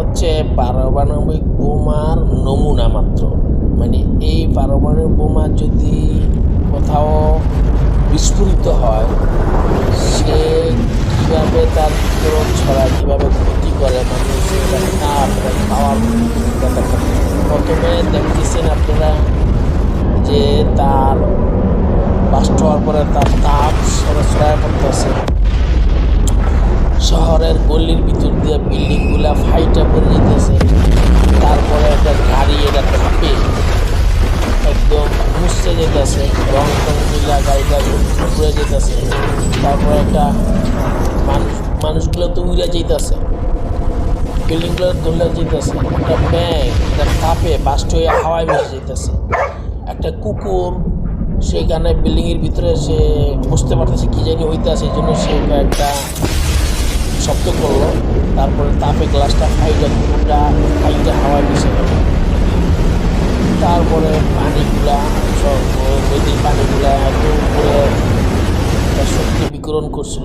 হচ্ছে পারমাণবিক বোমার নমুনা মাত্র। মানে এই পারমাণবিক বোমা যদি কোথাও বিস্ফোরিত হয়, সে কীভাবে তার বিতরণ ছড়ায়, কীভাবে ক্ষতি করে মানুষের খাওয়ার ব্যাপারটা। প্রথমে দেখতেছেন আপনারা যে তার বাস্ট হওয়ার পরে তার তাপ ছড়ায় পড়তেছে, শহরের গলির ভিতর দিয়ে বিল্ডিংগুলা ফাইটা পড়ে যেতেছে। তারপরে একটা গাড়ি এটা ধাপে একদম মুছতে যেতেছে, রং টং মিলা গাড়িটা ঘুরে যেতেছে। তারপরে একটা মানুষগুলো তো উড়ে যেতেছে, বিল্ডিংগুলো দৌড়ে যেতেছে। একটা ব্যাংক এটা তাপে বাস্ট হয়ে হাওয়ায় মিশে যেতেছে। একটা কুকুর সেখানে বিল্ডিংয়ের ভিতরে সে বুঝতে পারতেছে কী জানি হইতেছে, এই জন্য সে একটা শব্দ করলো। তারপরে তাপে গ্লাসটা কুকুরটা হাওয়ায় মিশে গেল। তারপরে পানিগুলা সব নদীর পানিগুলা এত উপরে শক্তি বিকিরণ করছিল।